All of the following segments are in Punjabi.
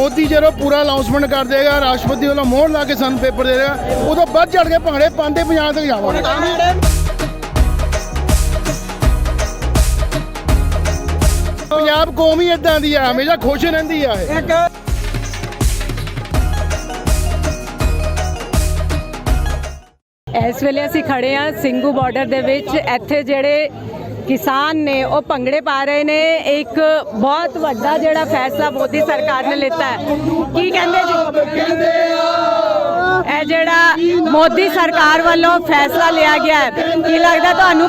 ਮੋਦੀ ਜਦੋਂ ਪੂਰਾ ਅਨਾਉਂਸਮੈਂਟ ਕਰ ਦੇਗਾ, ਰਾਸ਼ਟਰਪਤੀ ਵੱਲੋਂ ਮੋਹਰ ਲਾ ਕੇ ਸਾਨੂੰ ਪੇਪਰ ਦੇ ਦੇਗਾ, ਉਦੋਂ ਵੱਧ ਚੜ ਕੇ ਭੰਗੜੇ ਪਾਉਂਦੇ ਪੰਜਾਬ ਤੱਕ ਜਾਵਾਂਗੇ। ਪੰਜਾਬ ਕੌਮ ਹੀ ਇਦਾਂ ਦੀ ਆ, ਹਮੇਸ਼ਾ ਖੁਸ਼ ਰਹਿੰਦੀ ਆ। ਇਸ ਵੇਲੇ ਅਸੀਂ ਖੜੇ ਆ ਸਿੰਘੂ ਬਾਰਡਰ ਦੇ ਵਿੱਚ। ਇੱਥੇ ਜਿਹੜੇ किसान ने वो भंगड़े पा रहे ने। एक बहुत वड्डा जिहड़ा फैसला मोदी सरकार ने लिता है। की कहंदे जी ਇਹ ਜਿਹੜਾ मोदी सरकार वालों फैसला लिया गया है, की लगदा तुहानू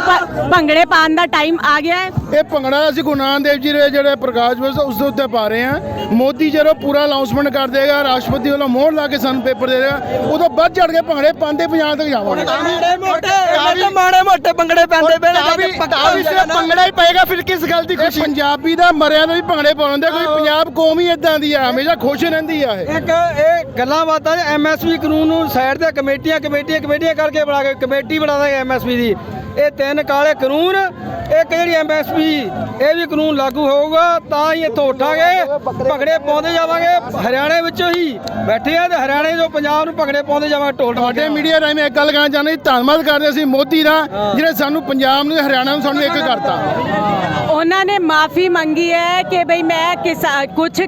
भंगड़े पाने का टाइम आ गया है? ये भंगड़ा असीं गुरु नानक देव जी दे जिहड़े प्रकाश दिवस उस दे उत्ते पा रहे हैं। मोदी ਜਦੋਂ पूरा अनाउंसमेंट कर देगा, राष्ट्रपति ਵੱਲੋਂ ਮੋਹਰ ਲਾ ਕੇ ਸਾਨੂੰ ਪੇਪਰ ਦੇ ਦੇਗਾ, ਉਦੋਂ ਵੱਧ ਚੜ ਕੇ ਭੰਗੜੇ ਪਾਉਂਦੇ ਪੰਜਾਬ ਤੱਕ ਜਾਵਾਂਗੇ। ਮਾੜੇ ਮੋਟੇ ਭੰਗੜੇ ਪੈਂਦੇ ਭੰਗੜਾ ਹੀ ਪਏਗਾ, ਫਿਰ ਕਿਸ ਗੱਲ ਦੀ ਖੁਸ਼ੀ? ਪੰਜਾਬੀ ਦਾ ਮਰਿਆਂ ਦਾ ਵੀ ਭੰਗੜੇ ਪਾਉਂਦੇ। ਕੋਈ ਪੰਜਾਬ ਕੌਮ ਹੀ ਇਦਾਂ ਦੀ ਆ, ਹਮੇਸ਼ਾ ਖੁਸ਼ ਰਹਿੰਦੀ ਆ। ਇਹ ਗੱਲਾਂ ਬਾਤਾਂ ਐਮਐਸਪੀ ਕਾਨੂੰਨ ਨੂੰ ਸਾਈਡ ਤੇ ਕਮੇਟੀਆਂ ਕਰਕੇ ਬਣਾ ਕੇ ਕਮੇਟੀ ਬਣਾ ਦਾਂਗੇ ਐਮਐਸਪੀ ਦੀ। ਇਹ ਤਿੰਨ ਕਾਲੇ ਕਾਨੂੰਨ, ਇੱਕ ਜਿਹੜੀ ਐਮਐਸਪੀ, ਇਹ ਵੀ ਕਾਨੂੰਨ ਲਾਗੂ ਹੋਊਗਾ ਤਾਂ ਹੀ ਇੱਥੋਂ ਉੱਠਾਂਗੇ, ਭੰਗੜੇ ਪਾਉਂਦੇ ਜਾਵਾਂਗੇ। ਹਰਿਆਣੇ ਵਿੱਚੋਂ ਹੀ ਬੈਠੇ ਆ ਤੇ ਹਰਿਆਣੇ ਤੋਂ ਪੰਜਾਬ ਨੂੰ ਭੰਗੜੇ ਪਾਉਂਦੇ ਜਾਵਾਂਗੇ। ਤੁਹਾਡੇ ਮੀਡੀਆ ਰਾਹੀਂ ਮੈਂ ਇੱਕ ਗੱਲ ਕਹਿਣਾ ਚਾਹੁੰਦਾ, ਧੰਨਵਾਦ ਕਰਦੇ ਅਸੀਂ ਮੋਦੀ ਦਾ, ਜਿਹੜੇ ਸਾਨੂੰ ਪੰਜਾਬ ਨੂੰ ਹਰਿਆਣਾ ਨੂੰ ਸਾਨੂੰ ਇੱਕ ਕਰਤਾ। उन्होंने माफ़ी मंगी है कि भाई मैं कुछ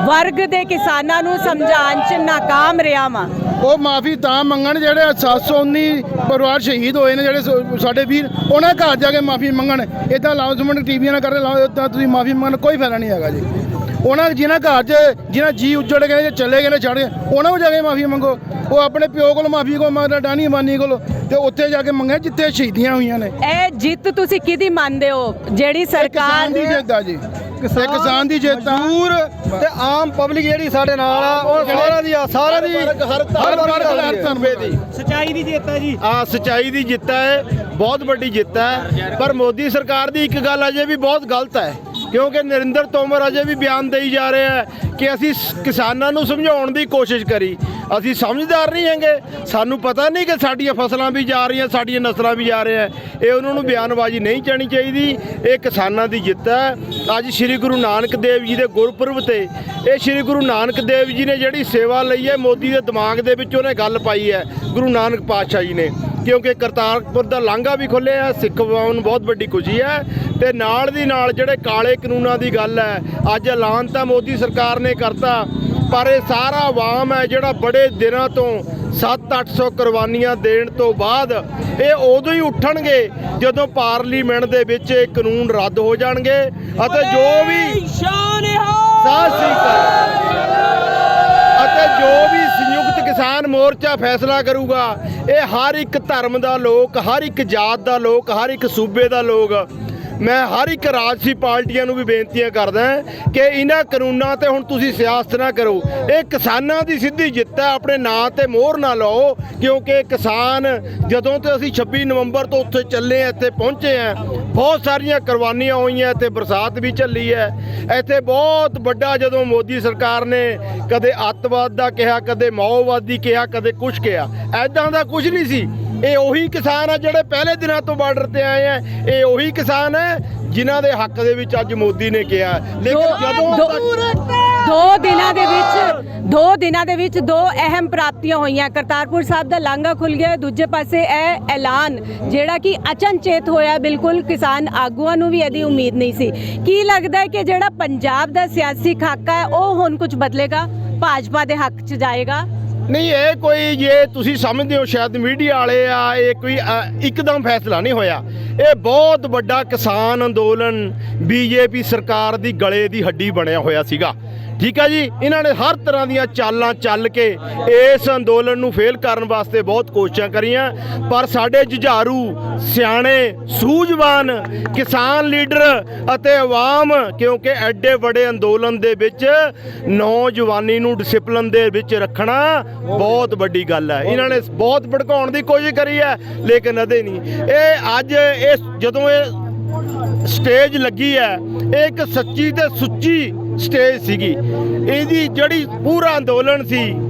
वर्ग के किसानों को समझाने च नाकाम रहा वां। ਉਹ ਮਾਫੀ ਤਾਂ ਮੰਗਣ ਜਿਹੜੇ 719 ਪਰਿਵਾਰ ਸ਼ਹੀਦ ਹੋਏ ਨੇ, ਜਿਹੜੇ ਸਾਡੇ ਵੀਰ, ਉਹਨਾਂ ਘਰ ਜਾ ਕੇ ਮਾਫੀ ਮੰਗਣ। ਇਦਾਂ ਅਨਾਉਂਸਮੈਂਟ ਟੀਵੀਆਂ ਨਾਲ ਕਰਦੇ ਤਾਂ ਤੁਸੀਂ ਮਾਫੀ ਮੰਗਣ ਕੋਈ ਫਾਇਦਾ ਨਹੀਂ ਹੈਗਾ ਜੀ। ਉਹਨਾਂ ਜਿਨ੍ਹਾਂ ਘਰ 'ਚ ਜਿਹਨਾਂ ਜੀ ਉੱਜੜ ਗਏ ਨੇ, ਚਲੇ ਗਏ ਨੇ, ਛੱਡ ਗਏ, ਉਹਨਾਂ ਨੂੰ ਜਾ ਕੇ ਮਾਫੀ ਮੰਗੋ। ਉਹ ਆਪਣੇ ਪਿਓ ਕੋਲ ਮਾਫੀ ਕੋ ਮੰਗਦਾ, ਡਾਨੀ ਮਾਨੀ ਕੋਲ, ਤੇ ਉੱਥੇ ਜਾ ਕੇ ਮੰਗੇ ਜਿੱਥੇ ਸ਼ਹੀਦੀਆਂ ਹੋਈਆਂ ਨੇ। ਇਹ ਜਿੱਤ ਤੁਸੀਂ ਕਿਹਦੀ ਮੰਨਦੇ ਹੋ? ਜਿਹੜੀ ਸਰਕਾਰ ਦੀ ਜਿੱਤ ਆ ਜੀ, ਕਿਸਾਨ ਦੀ ਜਿੱਤ ਆ। ਤੇ ਆਮ ਪਬਲਿਕ ਜਿਹੜੀ ਸਾਡੇ ਨਾਲ ਆ, ਉਹ ਸਾਰਿਆਂ ਦੀ ਸੱਚਾਈ ਦੀ ਜਿੱਤ ਹੈ ਜੀ। ਸੱਚਾਈ ਦੀ ਜਿੱਤ ਹੈ, ਬਹੁਤ ਵੱਡੀ ਜਿੱਤ ਹੈ। ਪਰ ਮੋਦੀ ਸਰਕਾਰ ਦੀ ਇੱਕ ਗੱਲ ਅਜੇ ਵੀ ਬਹੁਤ ਗਲਤ ਹੈ, ਕਿਉਂਕਿ ਨਰਿੰਦਰ ਤੋਮਰ ਅਜੇ ਵੀ ਬਿਆਨ ਦੇਈ ਜਾ ਰਹੇ ਹੈ ਕਿ ਅਸੀਂ ਕਿਸਾਨਾਂ ਨੂੰ ਸਮਝਾਉਣ ਦੀ ਕੋਸ਼ਿਸ਼ ਕਰੀ। ਅਸੀਂ ਸਮਝਦਾਰ ਨਹੀਂ ਹੈਗੇ, ਸਾਨੂੰ ਪਤਾ ਨਹੀਂ ਕਿ ਸਾਡੀਆਂ ਫਸਲਾਂ ਵੀ ਜਾ ਰਹੀਆਂ, ਸਾਡੀਆਂ ਨਸਲਾਂ ਵੀ ਜਾ ਰਹੀਆਂ। ਇਹ ਉਹਨਾਂ ਨੂੰ ਬਿਆਨਬਾਜ਼ੀ ਨਹੀਂ ਚਾਹਣੀ ਚਾਹੀਦੀ। ਇਹ ਕਿਸਾਨਾਂ ਦੀ ਜਿੱਤ ਹੈ। ਅੱਜ ਸ਼੍ਰੀ ਗੁਰੂ ਨਾਨਕ ਦੇਵ ਜੀ ਦੇ ਗੁਰਪੁਰਬ ਤੇ ਇਹ ਸ਼੍ਰੀ ਗੁਰੂ ਨਾਨਕ ਦੇਵ ਜੀ ਨੇ ਜਿਹੜੀ ਸੇਵਾ ਲਈ ਹੈ, ਮੋਦੀ ਦੇ ਦਿਮਾਗ ਦੇ ਵਿੱਚ ਉਹਨੇ ਗੱਲ ਪਾਈ ਹੈ ਗੁਰੂ ਨਾਨਕ ਪਾਤਸ਼ਾਹ ਜੀ ਨੇ, ਕਿਉਂਕਿ ਕਰਤਾਰਪੁਰ ਦਾ ਲਾਂਘਾ ਵੀ ਖੁੱਲ੍ਹਿਆ। ਸਿੱਖ ਕੌਮ ਨੂੰ ਬਹੁਤ ਵੱਡੀ ਖੁਸ਼ੀ ਹੈ। ਤੇ ਨਾਲ ਦੀ ਨਾਲ ਜਿਹੜੇ ਕਾਲੇ ਕਾਨੂੰਨਾਂ ਦੀ ਗੱਲ ਹੈ, ਅੱਜ ਐਲਾਨ ਤਾਂ ਮੋਦੀ ਸਰਕਾਰ ਨੇ ਕਰਤਾ, ਪਰ ਇਹ ਸਾਰਾ ਆਵਾਮ ਹੈ ਜਿਹੜਾ ਬੜੇ ਦਿਨਾਂ ਤੋਂ 700-800 ਕੁਰਬਾਨੀਆਂ ਦੇਣ ਤੋਂ ਬਾਅਦ ਇਹ ਉਦੋਂ ਹੀ ਉੱਠਣਗੇ ਜਦੋਂ ਪਾਰਲੀਮੈਂਟ ਦੇ ਵਿੱਚ ਇਹ ਕਾਨੂੰਨ ਰੱਦ ਹੋ ਜਾਣਗੇ। ਅਤੇ ਜੋ ਵੀ ਸੰਯੁਕਤ ਕਿਸਾਨ ਮੋਰਚਾ ਫੈਸਲਾ ਕਰੂਗਾ, ਇਹ ਹਰ ਇੱਕ ਧਰਮ ਦਾ ਲੋਕ, ਹਰ ਇੱਕ ਜਾਤ ਦਾ ਲੋਕ, ਹਰ ਇੱਕ ਸੂਬੇ ਦਾ ਲੋਕ, ਮੈਂ ਹਰ ਇੱਕ ਰਾਜਸੀ ਪਾਰਟੀਆਂ ਨੂੰ ਵੀ ਬੇਨਤੀਆਂ ਕਰਦਾ ਕਿ ਇਹਨਾਂ ਕਾਨੂੰਨਾਂ ਤੇ ਹੁਣ ਤੁਸੀਂ ਸਿਆਸਤ ਨਾ ਕਰੋ। ਇਹ ਕਿਸਾਨਾਂ ਦੀ ਸਿੱਧੀ ਜਿੱਤ ਹੈ, ਆਪਣੇ ਨਾਂ ਤੇ ਮੋਹਰ ਨਾ ਲਾਓ, ਕਿਉਂਕਿ ਕਿਸਾਨ ਜਦੋਂ ਤੇ ਅਸੀਂ 26 ਨਵੰਬਰ ਤੋਂ ਉੱਥੇ ਚੱਲੇ ਆ, ਇੱਥੇ ਪਹੁੰਚੇ ਆ, ਬਹੁਤ ਸਾਰੀਆਂ ਕੁਰਬਾਨੀਆਂ ਹੋਈਆਂ, ਇੱਥੇ ਬਰਸਾਤ ਵੀ ਚੱਲੀ ਹੈ। ਇੱਥੇ ਬਹੁਤ ਵੱਡਾ, ਜਦੋਂ ਮੋਦੀ ਸਰਕਾਰ ਨੇ ਕਦੇ ਅੱਤਵਾਦ ਦਾ ਕਿਹਾ, ਕਦੇ ਮਾਓਵਾਦੀ ਕਿਹਾ, ਕਦੇ ਕੁਛ ਕਿਹਾ, ਐਦਾਂ ਦਾ ਕੁਝ ਨਹੀਂ ਸੀ। ਇਹ ਉਹੀ ਕਿਸਾਨ ਆ ਜਿਹੜੇ ਪਹਿਲੇ ਦਿਨਾਂ ਤੋਂ ਬਾਰਡਰ ਤੇ ਆਏ ਆ। ਇਹ ਉਹੀ ਕਿਸਾਨ ਹੈ ਜਿਨ੍ਹਾਂ ਦੇ ਹੱਕ ਦੇ ਵਿੱਚ ਅੱਜ ਮੋਦੀ ਨੇ ਕਿਹਾ। ਲੇਕਿਨ ਜਦੋਂ 2 ਦਿਨਾਂ ਦੇ ਵਿੱਚ 2 ਅਹਿਮ ਪ੍ਰਾਪਤੀਆਂ ਹੋਈਆਂ। ਕਰਤਾਰਪੁਰ ਸਾਹਿਬ ਦਾ ਲਾਂਘਾ ਖੁੱਲ ਗਿਆ, ਦੂਜੇ ਪਾਸੇ ਇਹ ਐਲਾਨ ਜਿਹੜਾ ਕਿ ਅਚਨਚੇਤ ਹੋਇਆ, ਬਿਲਕੁਲ ਕਿਸਾਨ ਆਗੂਆਂ ਨੂੰ ਵੀ ਇਹਦੀ ਉਮੀਦ ਨਹੀਂ ਸੀ। ਕੀ ਲੱਗਦਾ ਹੈ ਕਿ ਜਿਹੜਾ ਪੰਜਾਬ ਦਾ ਸਿਆਸੀ ਖਾਕਾ ਹੈ ਉਹ ਹੁਣ ਕੁਝ ਬਦਲੇਗਾ, ਭਾਜਪਾ ਦੇ ਹੱਕ 'ਚ ਜਾਏਗਾ? ਨਹੀਂ, ਇਹ ਕੋਈ, ਜੇ ਤੁਸੀਂ ਸਮਝਦੇ ਹੋ ਸ਼ਾਇਦ ਮੀਡੀਆ ਵਾਲੇ ਆ, ਇਹ ਕੋਈ ਇੱਕਦਮ ਫੈਸਲਾ ਨਹੀਂ ਹੋਇਆ। ਇਹ ਬਹੁਤ ਵੱਡਾ ਕਿਸਾਨ ਅੰਦੋਲਨ ਬੀਜੇਪੀ ਸਰਕਾਰ ਦੀ ਗਲੇ ਦੀ ਹੱਡੀ ਬਣਿਆ ਹੋਇਆ ਸੀਗਾ। ਠੀਕ ਹੈ ਜੀ, ਇਹਨਾਂ ਨੇ ਹਰ ਤਰ੍ਹਾਂ ਦੀਆਂ ਚਾਲਾਂ ਚੱਲ ਕੇ ਇਸ ਅੰਦੋਲਨ ਨੂੰ ਫੇਲ ਕਰਨ ਵਾਸਤੇ ਬਹੁਤ ਕੋਸ਼ਿਸ਼ਾਂ ਕਰੀਆਂ, ਪਰ ਸਾਡੇ ਜੁਝਾਰੂ, ਸਿਆਣੇ, ਸੂਝਵਾਨ ਕਿਸਾਨ ਲੀਡਰ ਅਤੇ ਆਵਾਮ, ਕਿਉਂਕਿ ਐਡੇ ਵੱਡੇ ਅੰਦੋਲਨ ਦੇ ਵਿੱਚ ਨੌਜਵਾਨੀ ਨੂੰ ਡਿਸਪਲਿਨ ਦੇ ਵਿੱਚ ਰੱਖਣਾ ਬਹੁਤ ਵੱਡੀ ਗੱਲ ਹੈ। ਇਹਨਾਂ ਨੇ ਬਹੁਤ ਭੜਕਾਉਣ ਦੀ ਕੋਸ਼ਿਸ਼ ਕਰੀ ਹੈ, ਲੇਕਿਨ ਅਦੇ ਨਹੀਂ। ਇਹ ਅੱਜ ਜਦੋਂ ਇਹ ਸਟੇਜ ਲੱਗੀ ਹੈ, ਇਹ ਇੱਕ ਸੱਚੀ ਤੇ ਸੁੱਚੀ ਸਟੇਜ ਸੀਗੀ। ਇਹਦੀ ਜਿਹੜੀ ਪੂਰਾ ਅੰਦੋਲਨ ਸੀ,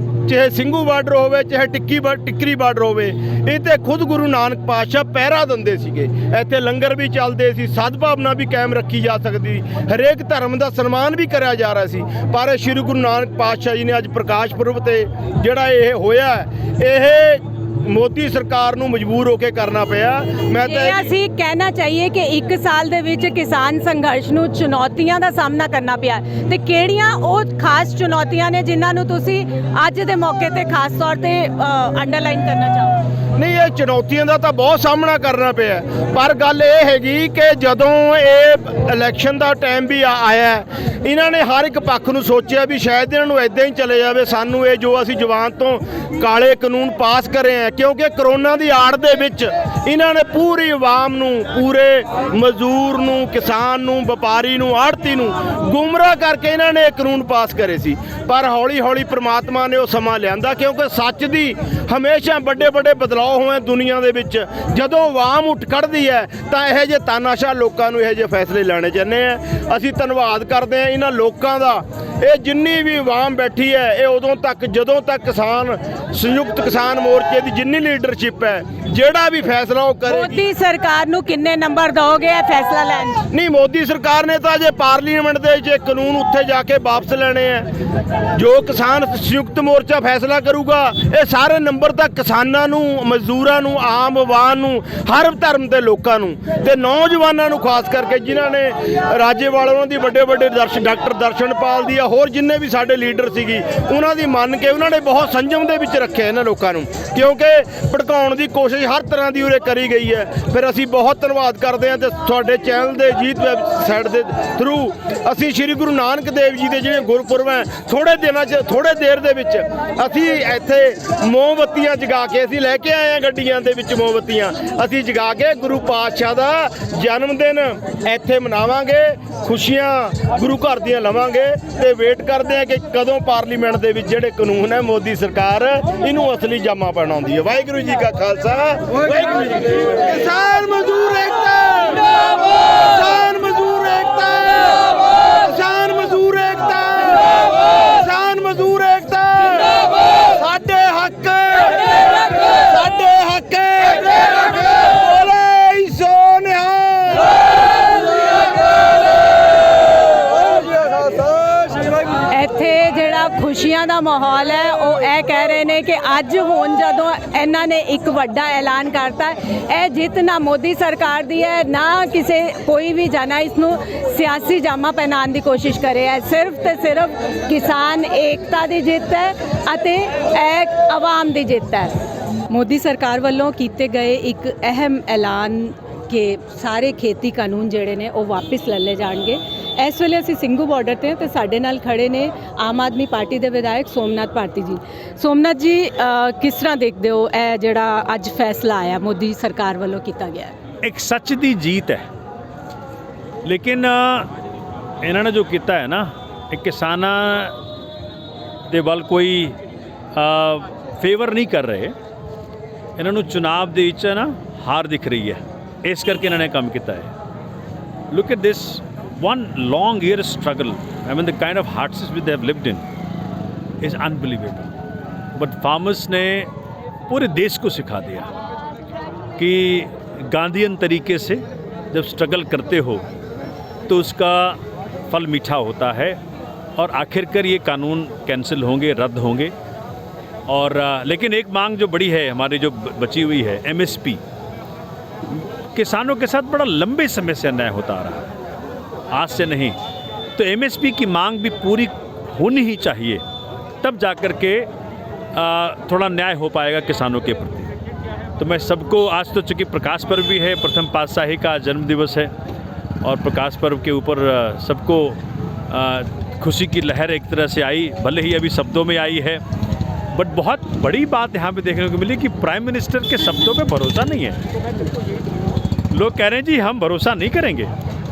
ਚਾਹੇ ਸਿੰਘੂ ਬਾਰਡਰ ਹੋਵੇ, ਚਾਹੇ ਟਿੱਕਰੀ ਬਾਰਡਰ ਹੋਵੇ, ਇਹ ਤੇ ਖੁਦ ਗੁਰੂ ਨਾਨਕ ਪਾਤਸ਼ਾਹ ਪਹਿਰਾ ਦਿੰਦੇ ਸੀਗੇ। ਇੱਥੇ ਲੰਗਰ ਵੀ ਚੱਲਦੇ ਸੀ, ਸਦਭਾਵਨਾ ਵੀ ਕਾਇਮ ਰੱਖੀ ਜਾ ਸਕਦੀ, ਹਰੇਕ ਧਰਮ ਦਾ ਸਨਮਾਨ ਵੀ ਕਰਿਆ ਜਾ ਰਿਹਾ ਸੀ। ਪਰ ਸ਼੍ਰੀ ਗੁਰੂ ਨਾਨਕ ਪਾਤਸ਼ਾਹ ਜੀ ਨੇ ਅੱਜ ਪ੍ਰਕਾਸ਼ ਪੁਰਬ ਤੇ ਜਿਹੜਾ ਇਹ ਹੋਇਆ, ਇਹ ਮੋਦੀ ਸਰਕਾਰ ਨੂੰ ਮਜਬੂਰ ਹੋ ਕੇ ਕਰਨਾ ਪਿਆ। ਮੈਂ ਤਾਂ ਇਹ ਅਸੀਂ ਕਹਿਣਾ ਚਾਹੀਏ ਕਿ 1 ਸਾਲ ਦੇ ਵਿੱਚ ਕਿਸਾਨ ਸੰਘਰਸ਼ ਨੂੰ ਚੁਣੌਤੀਆਂ ਦਾ ਸਾਹਮਣਾ ਕਰਨਾ ਪਿਆ, ਤੇ ਕਿਹੜੀਆਂ ਉਹ ਖਾਸ ਚੁਣੌਤੀਆਂ ਨੇ ਜਿਨ੍ਹਾਂ ਨੂੰ ਤੁਸੀਂ ਅੱਜ ਦੇ ਮੌਕੇ ਤੇ ਖਾਸ ਤੌਰ ਤੇ ਅੰਡਰਲਾਈਨ ਕਰਨਾ ਚਾਹੋ? ਨਹੀਂ, ਇਹ ਚੁਣੌਤੀਆਂ ਦਾ ਤਾਂ ਬਹੁਤ ਸਾਹਮਣਾ ਕਰਨਾ ਪਿਆ, ਪਰ ਗੱਲ ਇਹ ਹੈਗੀ ਕਿ ਜਦੋਂ ਇਹ ਇਲੈਕਸ਼ਨ ਦਾ ਟਾਈਮ ਵੀ ਆਇਆ, ਇਹਨਾਂ ਨੇ ਹਰ ਇੱਕ ਪੱਖ ਨੂੰ ਸੋਚਿਆ ਵੀ ਸ਼ਾਇਦ ਇਹਨਾਂ ਨੂੰ ਇਦਾਂ ਹੀ ਚਲੇ ਜਾਵੇ, ਸਾਨੂੰ ਇਹ ਜੋ ਅਸੀਂ ਜਵਾਨ ਤੋਂ ਕਾਲੇ ਕਾਨੂੰਨ ਪਾਸ ਕਰੇ ਆ, ਕਿਉਂਕਿ ਕਰੋਨਾ ਦੀ ਆੜ ਦੇ ਵਿੱਚ ਇਹਨਾਂ ਨੇ ਪੂਰੀ ਆਵਾਮ ਨੂੰ, ਪੂਰੇ ਮਜ਼ਦੂਰ ਨੂੰ, ਕਿਸਾਨ ਨੂੰ, ਵਪਾਰੀ ਨੂੰ, ਆੜ੍ਹਤੀ ਨੂੰ ਗੁੰਮਰਾਹ ਕਰਕੇ ਇਹਨਾਂ ਨੇ ਇਹ ਕਾਨੂੰਨ ਪਾਸ ਕਰੇ ਸੀ। ਪਰ ਹੌਲੀ ਹੌਲੀ ਪ੍ਰਮਾਤਮਾ ਨੇ ਉਹ ਸਮਾਂ ਲਿਆਂਦਾ, ਕਿਉਂਕਿ ਸੱਚ ਦੀ ਹਮੇਸ਼ਾ ਵੱਡੇ ਵੱਡੇ ਬਦਲਾਅ ਹੋਏ ਦੁਨੀਆ ਦੇ ਵਿੱਚ। ਜਦੋਂ ਆਵਾਮ ਉੱਠ ਖੜਦੀ ਹੈ ਤਾਂ ਇਹੋ ਜਿਹੇ ਤਾਨਾਸ਼ਾਹ ਲੋਕਾਂ ਨੂੰ ਇਹੋ ਜਿਹੇ ਫੈਸਲੇ ਲੈਣੇ ਚਾਹੁੰਦੇ ਆ। ਅਸੀਂ ਧੰਨਵਾਦ ਕਰਦੇ ਹਾਂ ਇਹਨਾਂ ਲੋਕਾਂ ਦਾ। ਇਹ ਜਿੰਨੀ ਵੀ ਆਵਾਮ ਬੈਠੀ ਹੈ, ਇਹ ਉਦੋਂ ਤੱਕ ਜਦੋਂ ਤੱਕ ਕਿਸਾਨ ਸੰਯੁਕਤ ਕਿਸਾਨ ਮੋਰਚੇ ਦੀ ਜਿੰਨੀ ਲੀਡਰਸ਼ਿਪ ਹੈ, ਜਿਹੜਾ ਵੀ ਫੈਸਲਾ ਉਹ ਕਰੇਗੀ। ਮੋਦੀ ਸਰਕਾਰ ਨੂੰ ਕਿੰਨੇ ਨੰਬਰ ਦੋਗੇ ਇਹ ਫੈਸਲਾ ਲੈਣ 'ਚ? ਨਹੀਂ, ਮੋਦੀ ਸਰਕਾਰ ਨੇ ਤਾਂ ਜੇ ਪਾਰਲੀਮੈਂਟ ਦੇ ਜੇ ਕਾਨੂੰਨ ਉੱਥੇ ਜਾ ਕੇ ਵਾਪਸ ਲੈਣੇ ਆ। ਜੋ ਕਿਸਾਨ ਸੰਯੁਕਤ ਮੋਰਚਾ ਫੈਸਲਾ ਕਰੂਗਾ, ਇਹ ਸਾਰੇ ਨੰਬਰ ਤਾਂ ਕਿਸਾਨਾਂ ਨੂੰ, ਮਜ਼ਦੂਰਾਂ ਨੂੰ, ਆਮ ਆਵਾਮ ਨੂੰ, ਹਰ ਧਰਮ ਦੇ ਲੋਕਾਂ ਨੂੰ ਤੇ ਨੌਜਵਾਨਾਂ ਨੂੰ ਖਾਸ ਕਰਕੇ, ਜਿਨ੍ਹਾਂ ਨੇ ਰਾਜੇਵਾਲ ਉਹਨਾਂ ਦੀ ਵੱਡੇ ਵੱਡੇ ਡਾਕਟਰ ਦਰਸ਼ਨਪਾਲ ਦੀ, ਹੋਰ ਜਿੰਨੇ ਵੀ ਸਾਡੇ ਲੀਡਰ ਸੀਗੀ, ਉਹਨਾਂ ਦੀ ਮੰਨ ਕੇ ਉਹਨਾਂ ਨੇ ਬਹੁਤ ਸੰਜਮ ਦੇ ਵਿੱਚ ਰੱਖਿਆ ਇਹਨਾਂ ਲੋਕਾਂ ਨੂੰ, ਕਿਉਂਕਿ ਭੜਕਾਉਣ ਦੀ ਕੋਸ਼ਿਸ਼ ਹਰ ਤਰ੍ਹਾਂ ਦੀ ਉਰੇ ਕਰੀ ਗਈ ਹੈ। ਫਿਰ ਅਸੀਂ ਬਹੁਤ ਧੰਨਵਾਦ ਕਰਦੇ ਹਾਂ ਤੇ ਤੁਹਾਡੇ ਚੈਨਲ ਦੇ ਜੀਤ ਵੈਬਸਾਈਟ ਦੇ ਥਰੂ ਅਸੀਂ ਸ਼੍ਰੀ ਗੁਰੂ ਨਾਨਕ ਦੇਵ ਜੀ ਦੇ ਜਿਹੜੇ ਗੁਰਪੁਰਬ ਹੈ, ਥੋੜੇ ਦੇਰ ਦੇ ਵਿੱਚ ਅਸੀਂ ਇੱਥੇ ਮੋਮਬੱਤੀਆਂ ਜਗਾ ਕੇ ਅਸੀਂ ਲੈ ਕੇ ਆਏ ਹਾਂ, ਗੱਡੀਆਂ ਦੇ ਵਿੱਚ ਮੋਮਬੱਤੀਆਂ ਅਸੀਂ ਜਗਾ ਕੇ ਗੁਰੂ ਪਾਤਸ਼ਾਹ ਦਾ ਜਨਮ ਦਿਨ ਇੱਥੇ ਮਨਾਵਾਂਗੇ, ਖੁਸ਼ੀਆਂ ਗੁਰੂ ਘਰ ਦੀਆਂ ਲਵਾਂਗੇ ਤੇ ਵੇਟ ਕਰਦੇ ਹਾਂ ਕਿ ਕਦੋਂ ਪਾਰਲੀਮੈਂਟ ਦੇ ਵਿੱਚ ਜਿਹੜੇ ਕਾਨੂੰਨ ਹੈ ਮੋਦੀ ਸਰਕਾਰ ਇਹਨੂੰ ਅਸਲੀ ਜਾਮਾ ਪਹਿਨਾਉਂਦੀ ਹੈ। ਵਾਹਿਗੁਰੂ ਜੀ ਕਾ ਖਾਲਸਾ, ਵਾਹਿਗੁਰੂ ਜੀ ਕੀ ਫਤਿਹ। ਕਿਸਾਨ ਮਜ਼ਦੂਰ ਏਕਤਾ ਜਿੰਦਾਬਾਦ, ਕਿਸਾਨ ਮਜ਼ਦੂਰ ਏਕਤਾ ਜਿੰਦਾਬਾਦ, ਕਿਸਾਨ ਮਜ਼ਦੂਰ ਏਕਤਾ ਜਿੰਦਾਬਾਦ, ਕਿਸਾਨ ਮਜ਼ਦੂਰ ਏਕਤਾ ਜਿੰਦਾਬਾਦ। ਸਾਡੇ ਹੱਕ, ਸਾਡੇ ਹੱਕ, ਬੋਲੇ ਸੋ ਨਿਹਾਲ। ਇੱਥੇ ਜਿਹੜਾ ਖੁਸ਼ੀਆਂ ਦਾ ਮਾਹੌਲ ਹੈ, ਉਹ ਇਹ ਕਹਿ ਰਹੇ ਨੇ ਕਿ ਅੱਜ ਹੁਣ ਜਦੋਂ ਇਹਨਾਂ ਨੇ ਇੱਕ ਵੱਡਾ ਐਲਾਨ ਕਰਤਾ, ਇਹ ਜਿੱਤ ਨਾ ਮੋਦੀ ਸਰਕਾਰ ਦੀ ਹੈ, ਨਾ ਕਿਸੇ ਕੋਈ ਵੀ ਜਨਾ ਇਸ ਨੂੰ ਸਿਆਸੀ ਜਾਮਾ ਪਹਿਨਾਉਣ ਦੀ ਕੋਸ਼ਿਸ਼ ਕਰੇ ਹੈ। ਸਿਰਫ ਤੇ ਸਿਰਫ ਕਿਸਾਨ ਏਕਤਾ ਦੀ ਜਿੱਤ ਹੈ ਅਤੇ ਇਹ ਆਵਾਮ ਦੀ ਜਿੱਤ ਹੈ। ਮੋਦੀ ਸਰਕਾਰ ਵੱਲੋਂ ਕੀਤੇ ਗਏ ਇੱਕ ਅਹਿਮ ਐਲਾਨ ਕਿ ਸਾਰੇ ਖੇਤੀ ਕਾਨੂੰਨ ਜਿਹੜੇ ਨੇ ਉਹ ਵਾਪਸ ਲੈ ਲਏ ਜਾਣਗੇ। ਇਸ ਵੇਲੇ ਅਸੀਂ ਸਿੰਘੂ ਬਾਰਡਰ ਤੇ ਹਾਂ ਤੇ ਸਾਡੇ ਨਾਲ ਖੜੇ ਨੇ ਆਮ ਆਦਮੀ ਪਾਰਟੀ ਦੇ ਵਿਧਾਇਕ ਸੋਮਨਾਥ ਭਾਰਤੀ ਜੀ। ਸੋਮਨਾਥ ਜੀ, ਕਿਸ ਤਰ੍ਹਾਂ ਦੇਖਦੇ ਹੋ ਇਹ ਜਿਹੜਾ ਅੱਜ ਫੈਸਲਾ ਆਇਆ ਮੋਦੀ ਸਰਕਾਰ ਵੱਲੋਂ ਕੀਤਾ ਗਿਆ? ਇੱਕ ਸੱਚ ਦੀ ਜੀਤ ਹੈ, ਲੇਕਿਨ ਇਹਨਾਂ ਨੇ ਜੋ ਕੀਤਾ ਹੈ ਨਾ, ਇਹ ਕਿਸਾਨਾਂ ਦੇ ਵੱਲ ਕੋਈ ਫੇਵਰ ਨਹੀਂ ਕਰ ਰਹੇ। ਇਹਨਾਂ ਨੂੰ ਚੁਣਾਵ ਦੇ ਵਿੱਚ ਨਾ ਹਾਰ ਦਿਖ ਰਹੀ ਹੈ, ਇਸ ਕਰਕੇ ਇਹਨਾਂ ਨੇ ਕੰਮ ਕੀਤਾ ਹੈ। Look at this one long year struggle. I mean, the kind of hardships which they have lived in is unbelievable. But farmers ने पूरे देश को सिखा दिया कि गांधीयन तरीके से जब स्ट्रगल करते हो तो उसका फल मीठा होता है और आखिरकार ये कानून कैंसिल होंगे, रद्द होंगे। और लेकिन एक मांग जो बड़ी है हमारी, जो बची हुई है MSP, किसानों के साथ बड़ा लंबे समय से अन्याय होता आ रहा है, आज से नहीं। तो MSP की मांग भी पूरी होनी ही चाहिए, तब जाकर के थोड़ा न्याय हो पाएगा किसानों के प्रति। तो मैं सबको, आज तो चूँकि प्रकाश पर्व भी है, प्रथम पातशाही का जन्म दिवस है, और प्रकाश पर्व के ऊपर सबको खुशी की लहर एक तरह से आई, भले ही अभी शब्दों में आई है, बट बहुत बड़ी बात यहाँ पे देखने को मिली कि प्राइम मिनिस्टर के शब्दों पे भरोसा नहीं है। लोग कह रहे हैं जी हम भरोसा नहीं करेंगे।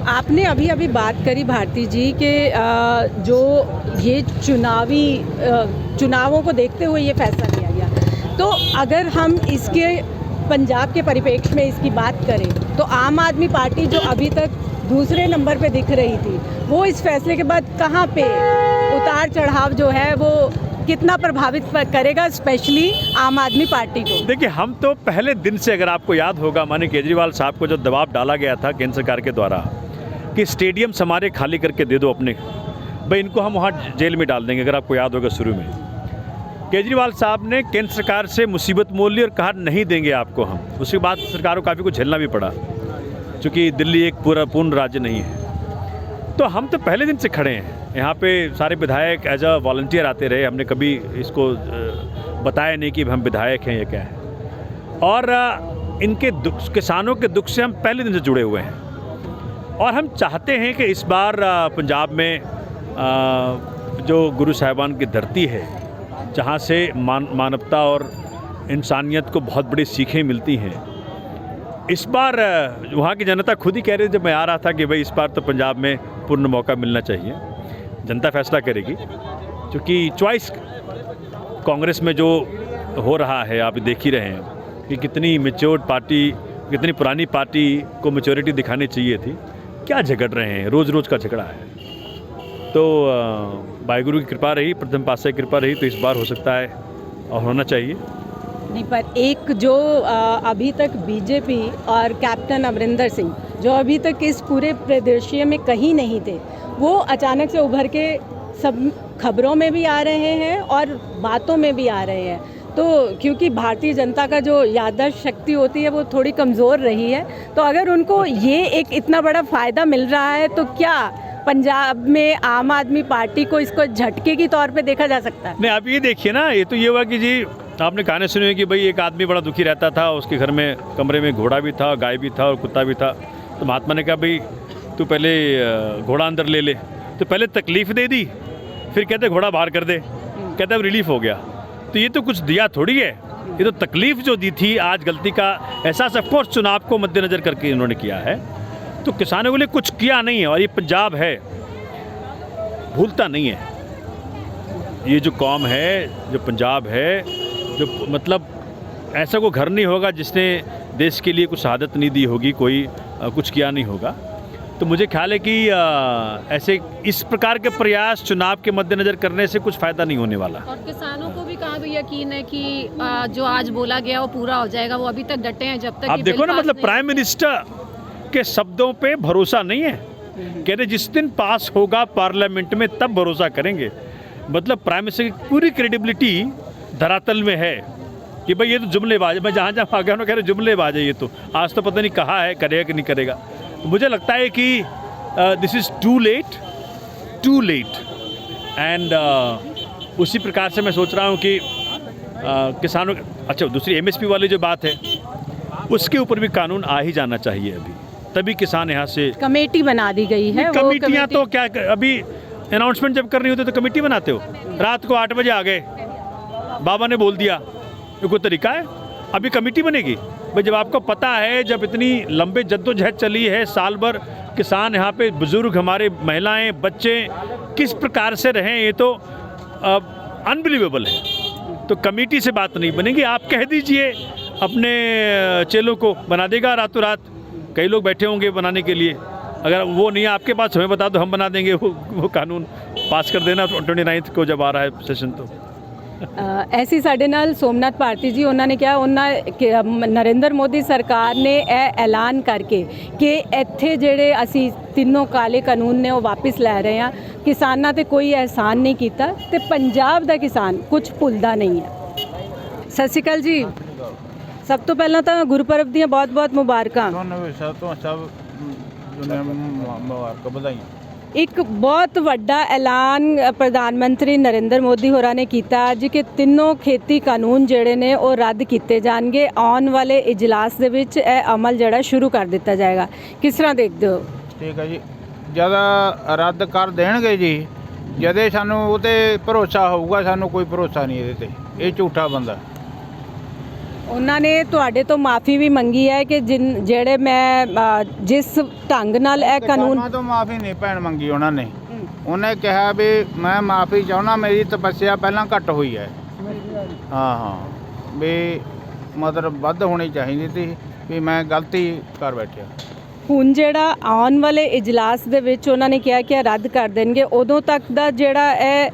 आपने अभी अभी बात करी भारती जी के जो ये चुनावों को देखते हुए ये फैसला लिया गया, तो अगर हम इसके पंजाब के परिप्रेक्ष्य में इसकी बात करें तो आम आदमी पार्टी जो अभी तक दूसरे नंबर पे दिख रही थी, वो इस फैसले के बाद कहाँ पे उतार चढ़ाव जो है वो कितना प्रभावित करेगा, स्पेशली आम आदमी पार्टी को? देखिए, हम तो पहले दिन से, अगर आपको याद होगा, माननीय केजरीवाल साहब को जो दबाव डाला गया था केंद्र सरकार के द्वारा कि स्टेडियम हमारे खाली करके दे दो अपने, भाई इनको हम वहाँ जेल में डाल देंगे, अगर आपको याद होगा शुरू में केजरीवाल साहब ने केंद्र सरकार से मुसीबत मोल ली और कहा नहीं देंगे आपको हम। उसके बाद सरकार को काफ़ी कुछ झेलना भी पड़ा, क्योंकि दिल्ली एक पूर्ण राज्य नहीं है। तो हम तो पहले दिन से खड़े हैं यहाँ पे, सारे विधायक एज अ वॉलंटियर आते रहे, हमने कभी इसको बताया नहीं कि हम विधायक हैं, ये क्या है। और इनके दुख, किसानों के दुख से हम पहले दिन से जुड़े हुए हैं और हम चाहते हैं कि इस बार पंजाब में जो गुरु साहिबान की धरती है, जहाँ से मानवता और इंसानियत को बहुत बड़ी सीखें मिलती हैं, इस बार वहाँ की जनता खुद ही कह रही थी, जब मैं आ रहा था, कि भाई इस बार तो पंजाब में पूर्ण मौका मिलना चाहिए। जनता फैसला करेगी, क्योंकि चॉइस कांग्रेस में जो हो रहा है आप देख ही रहे हैं कि कितनी मैच्योर्ड पार्टी, कितनी पुरानी पार्टी को मैच्योरिटी दिखानी चाहिए थी, क्या झगड़ रहे हैं, रोज़ रोज़ का झगड़ा है। तो वाहिगुरु की कृपा रही, प्रथम पातशाही की कृपा रही, तो इस बार हो सकता है और होना चाहिए। नहीं, पर एक जो अभी तक बीजेपी और कैप्टन अमरिंदर सिंह, जो अभी तक इस पूरे परिदृश्य में कहीं नहीं थे, वो अचानक से उभर के सब खबरों में भी आ रहे हैं और बातों में भी आ रहे हैं। तो क्योंकि भारतीय जनता का जो याददाश्त शक्ति होती है वो थोड़ी कमज़ोर रही है, तो अगर उनको ये एक इतना बड़ा फ़ायदा मिल रहा है, तो क्या पंजाब में आम आदमी पार्टी को इसको झटके के तौर पे देखा जा सकता है? नहीं, आप ये देखिए ना, ये तो ये हुआ कि जी आपने कहानी सुनी है कि भाई एक आदमी बड़ा दुखी रहता था, उसके घर में कमरे में घोड़ा भी था, गाय भी था और कुत्ता भी था। तो महात्मा ने कहा भाई तू पहले घोड़ा अंदर ले ले, तो पहले तकलीफ़ दे दी, फिर कहते घोड़ा बाहर कर दे, कहते अब रिलीफ हो गया। तो ये तो कुछ दिया थोड़ी है, ये तो तकलीफ़ जो दी थी, आज गलती का एहसास ऑफकोर्स चुनाव को मद्देनज़र करके इन्होंने किया है। तो किसानों के लिए कुछ किया नहीं है, और ये पंजाब है, भूलता नहीं है। ये जो कौम है, जो पंजाब है, जो मतलब ऐसा कोई घर नहीं होगा जिसने देश के लिए कुछ शहादत नहीं दी होगी, कोई कुछ किया नहीं होगा। तो मुझे ख्याल है कि ऐसे इस प्रकार के प्रयास चुनाव के मद्देनज़र करने से कुछ फ़ायदा नहीं होने वाला। और किसानों को भी कहाँ भी यकीन है कि जो आज बोला गया वो पूरा हो जाएगा, वो अभी तक डटे हैं जब तक आप देखो ना, मतलब प्राइम मिनिस्टर के शब्दों पे भरोसा नहीं है, कहते जिस दिन पास होगा पार्लियामेंट में तब भरोसा करेंगे। मतलब प्राइम मिनिस्टर की पूरी क्रेडिबिलिटी धरातल में है कि भाई ये तो जुमलेबाज है। मैं जहाँ जहाँ आ गया उन्होंने कह रहे जुमलेबाज है, ये तो आज तो पता नहीं कहा है, करेगा कि नहीं करेगा। तो मुझे लगता है कि दिस इज़ टू लेट एंड उसी प्रकार से मैं सोच रहा हूँ कि किसानों, अच्छा दूसरी MSP वाली जो बात है, उसके ऊपर भी कानून आ ही जाना चाहिए अभी, तभी किसान यहाँ से। कमेटी बना दी गई है, कमेटियाँ तो क्या, अभी अनाउंसमेंट जब करनी होती है तो कमेटी बनाते हो, रात को 8 बजे आ गए, बाबा ने बोल दिया, ये कोई तरीका है? अभी कमेटी बनेगी? भाई जब आपको पता है, जब इतनी लंबे जद्दोजहद चली है, साल भर किसान यहाँ पे, बुजुर्ग हमारे, महिलाएं, बच्चे किस प्रकार से रहें, ये तो अनबिलीवेबल है। तो कमेटी से बात नहीं बनेगी। आप कह दीजिए अपने चेलों को, बना देगा रातों रात, कई लोग बैठे होंगे बनाने के लिए। अगर वो नहीं है आपके पास, हमें बता दो, हम बना देंगे, वो कानून पास कर देना 29 को जब आ रहा है सेशन। तो ऐसी ਸਾਡੇ ਨਾਲ सोमनाथ भारती जी, उन्होंने क्या, नरेंद्र मोदी सरकार ने ऐलान करके कि ਇੱਥੇ ਜਿਹੜੇ ਅਸੀਂ ਤਿੰਨੋਂ ਕਾਲੇ ਕਾਨੂੰਨ ਨੇ ਉਹ ਵਾਪਸ ਲੈ ਰਹੇ ਹਾਂ, ਕਿਸਾਨਾਂ ਤੇ ਕੋਈ ਅਹਿਸਾਨ ਨਹੀਂ ਕੀਤਾ ਤੇ ਪੰਜਾਬ ਦਾ ਕਿਸਾਨ ਕੁਝ ਭੁੱਲਦਾ ਨਹੀਂ ਹੈ। ਸਤਿ ਸ਼੍ਰੀ ਅਕਾਲ ਜੀ। ਸਭ ਤੋਂ ਪਹਿਲਾਂ ਤਾਂ ਗੁਰਪੁਰਬ ਦੀਆਂ ਬਹੁਤ-ਬਹੁਤ ਮੁਬਾਰਕਾਂ। ਤੁਹਾਨੂੰ ਸਭ ਤੋਂ ਸਭ ਮੁਬਾਰਕਾਂ, ਵਧਾਈਆਂ। ਇੱਕ ਬਹੁਤ ਵੱਡਾ ਐਲਾਨ ਪ੍ਰਧਾਨ ਮੰਤਰੀ ਨਰਿੰਦਰ ਮੋਦੀ ਹੋਰਾਂ ਨੇ ਕੀਤਾ ਅੱਜ ਕਿ ਤਿੰਨੋਂ ਖੇਤੀ ਕਾਨੂੰਨ ਜਿਹੜੇ ਨੇ ਉਹ ਰੱਦ ਕੀਤੇ ਜਾਣਗੇ। ਆਉਣ ਵਾਲੇ ਇਜਲਾਸ ਦੇ ਵਿੱਚ ਇਹ ਅਮਲ ਜਿਹੜਾ ਸ਼ੁਰੂ ਕਰ ਦਿੱਤਾ ਜਾਏਗਾ। ਕਿਸ ਤਰ੍ਹਾਂ ਦੇਖਦੇ ਹੋ? ਠੀਕ ਹੈ ਜੀ, ਜਦ ਰੱਦ ਕਰ ਦੇਣਗੇ ਜੀ, ਜਦੇ ਸਾਨੂੰ ਉਹ 'ਤੇ ਭਰੋਸਾ ਹੋਊਗਾ। ਸਾਨੂੰ ਕੋਈ ਭਰੋਸਾ ਨਹੀਂ ਇਹਦੇ 'ਤੇ, ਇਹ ਝੂਠਾ ਬੰਦਾ। ਉਹਨਾਂ ਨੇ ਤੁਹਾਡੇ ਤੋਂ ਮਾਫੀ ਵੀ ਮੰਗੀ ਹੈ ਕਿ ਜਿਹੜੇ ਮੈਂ ਜਿਸ ਢੰਗ ਨਾਲ ਇਹ ਕਾਨੂੰਨ ਤੋਂ ਮਾਫੀ ਨਹੀਂ ਭੈਣ ਮੰਗੀ ਉਹਨਾਂ ਨੇ। ਉਹਨੇ ਕਿਹਾ ਵੀ ਮੈਂ ਮਾਫੀ ਚਾਹੁੰਦਾ, ਮੇਰੀ ਤਪੱਸਿਆ ਪਹਿਲਾਂ ਘੱਟ ਹੋਈ ਹੈ। ਹਾਂ ਵੀ ਮਤਲਬ ਵੱਧ ਹੋਣੀ ਚਾਹੀਦੀ ਸੀ, ਵੀ ਮੈਂ ਗਲਤੀ ਕਰ ਬੈਠਿਆ। ਹੁਣ ਜਿਹੜਾ ਆਉਣ ਵਾਲੇ ਇਜਲਾਸ ਦੇ ਵਿੱਚ ਉਹਨਾਂ ਨੇ ਕਿਹਾ ਕਿ ਰੱਦ ਕਰ ਦੇਣਗੇ, ਉਦੋਂ ਤੱਕ ਦਾ ਜਿਹੜਾ ਇਹ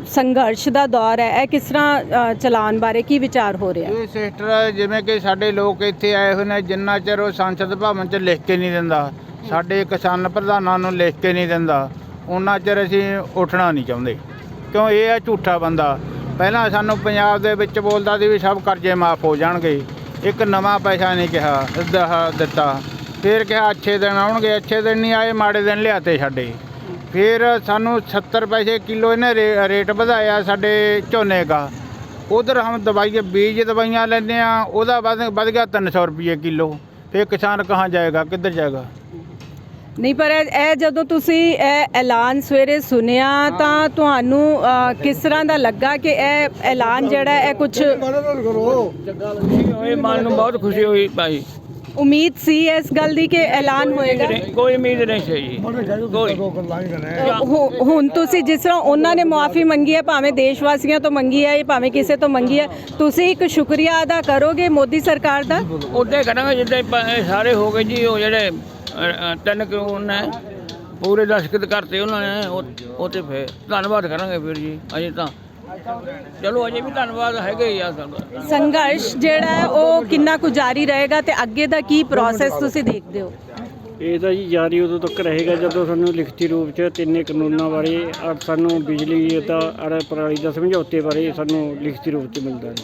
ਸੰਘਰਸ਼ ਦਾ ਦੌਰ ਹੈ, ਇਹ ਕਿਸ ਤਰ੍ਹਾਂ ਚਲਾਉਣ ਬਾਰੇ ਕੀ ਵਿਚਾਰ ਹੋ ਰਿਹਾ? ਇਹ ਸਿਸਟਰ ਜਿਵੇਂ ਕਿ ਸਾਡੇ ਲੋਕ ਇੱਥੇ ਆਏ ਹੋਏ ਨੇ, ਜਿੰਨਾ ਚਿਰ ਉਹ ਸੰਸਦ ਭਵਨ 'ਚ ਲਿਖ ਕੇ ਨਹੀਂ ਦਿੰਦਾ, ਸਾਡੇ ਕਿਸਾਨ ਪ੍ਰਧਾਨਾਂ ਨੂੰ ਲਿਖ ਕੇ ਨਹੀਂ ਦਿੰਦਾ, ਉਹਨਾਂ ਚਿਰ ਅਸੀਂ ਉੱਠਣਾ ਨਹੀਂ ਚਾਹੁੰਦੇ। ਕਿਉਂ? ਇਹ ਹੈ ਝੂਠਾ ਬੰਦਾ। ਪਹਿਲਾਂ ਸਾਨੂੰ ਪੰਜਾਬ ਦੇ ਵਿੱਚ ਬੋਲਦਾ ਸੀ ਵੀ ਸਭ ਕਰਜ਼ੇ ਮਾਫ ਹੋ ਜਾਣਗੇ, ਇੱਕ ਨਵਾਂ ਪੈਸਾ ਨਹੀਂ ਕਿਹਾ ਦਿੱਤਾ। ਫਿਰ ਕਿਹਾ ਅੱਛੇ ਦਿਨ ਆਉਣਗੇ, ਅੱਛੇ ਦਿਨ ਨਹੀਂ ਆਏ, ਮਾੜੇ ਦਿਨ ਲਿਆਤੇ ਸਾਡੇ। ਫਿਰ ਸਾਨੂੰ 70 पैसे किलो ਇਹਨੇ ਰੇਟ ਵਧਾਇਆ ਸਾਡੇ ਝੋਨੇ ਦਾ। ਉਧਰ ਹਮ ਦਵਾਈ ਬੀਜ ਦਵਾਈਆਂ ਲੈਂਦੇ ਆ, ਉਹਦਾ ਵੱਧ ਗਿਆ 300 रुपये किलो। ਫਿਰ ਕਿਸਾਨ ਕਹਾਂ ਜਾਏਗਾ, ਕਿੱਧਰ ਜਾਏਗਾ? ਨਹੀਂ, ਪਰ ਇਹ ਜਦੋਂ ਤੁਸੀਂ ਇਹ ਐਲਾਨ ਸਵੇਰੇ ਸੁਣਿਆ ਤਾਂ ਤੁਹਾਨੂੰ ਕਿਸ ਤਰ੍ਹਾਂ ਦਾ ਲੱਗਾ ਕਿ ਇਹ ਐਲਾਨ ਜਿਹੜਾ ਹੈ ਕੁਝ ਮਨ ਨੂੰ ਬਹੁਤ ਖੁਸ਼ੀ ਹੋਈ ਭਾਈ। ਉਮੀਦ ਸੀ ਇਸ ਗੱਲ ਦੀ ਕਿ ਐਲਾਨ ਹੋਏਗਾ? ਕੋਈ ਉਮੀਦ ਨਹੀਂ ਸੀ ਜੀ, ਕੋਈ। ਹੁਣ ਤੁਸੀਂ ਜਿਸ ਤਰ੍ਹਾਂ ਉਹਨਾਂ ਨੇ ਮੁਆਫੀ ਮੰਗੀ ਹੈ, ਭਾਵੇਂ ਦੇਸ਼-ਵਾਸੀਆਂ ਤੋਂ ਮੰਗੀ ਹੈ, ਭਾਵੇਂ ਕਿਸੇ ਤੋਂ ਮੰਗੀ ਹੈ, ਤੁਸੀਂ ਇੱਕ ਸ਼ੁਕਰੀਆ ਅਦਾ ਕਰੋਗੇ ਮੋਦੀ ਸਰਕਾਰ ਦਾ? ਉੱਦਾਂ ਕਰਾਂਗੇ ਜਿੱਦਾਂ ਸਾਰੇ ਹੋ ਗਏ ਜੀ। ਉਹ ਜਿਹੜੇ 3 ਕਾਨੂੰਨ ਨੇ ਪੂਰੇ ਦਸਤਖਤ ਕਰਤੇ ਉਹਨਾਂ ਨੇ, ਉਹ ਤੇ ਫਿਰ ਧੰਨਵਾਦ ਕਰਾਂਗੇ ਫਿਰ ਜੀ। ਅਜੇ ਤਾਂ ਚਲੋ ਅਜੇ ਵੀ ਧੰਨਵਾਦ ਹੈਗਾ ਹੀ ਆ ਸਾਡਾ। ਸੰਘਰਸ਼ ਜਿਹੜਾ ਹੈ ਉਹ ਕਿੰਨਾ ਕੁ ਜਾਰੀ ਰਹੇਗਾ ਤੇ ਅੱਗੇ ਦਾ ਕੀ ਪ੍ਰੋਸੈਸ ਤੁਸੀਂ ਦੇਖਦੇ ਹੋ? ਇਹ ਤਾਂ ਜੀ ਜਾਰੀ ਉਦੋਂ ਤੱਕ ਰਹੇਗਾ ਜਦੋਂ ਸਾਨੂੰ ਲਿਖਤੀ ਰੂਪ 'ਚ ਤਿੰਨੇ ਕਾਨੂੰਨਾਂ ਬਾਰੇ ਔਰ ਸਾਨੂੰ ਬਿਜਲੀ ਦਾ ਔਰ ਪਰਾਲੀ ਦਾ ਸਮਝੌਤੇ ਬਾਰੇ ਸਾਨੂੰ ਲਿਖਤੀ ਰੂਪ 'ਚ ਮਿਲਦਾ ਹੈ।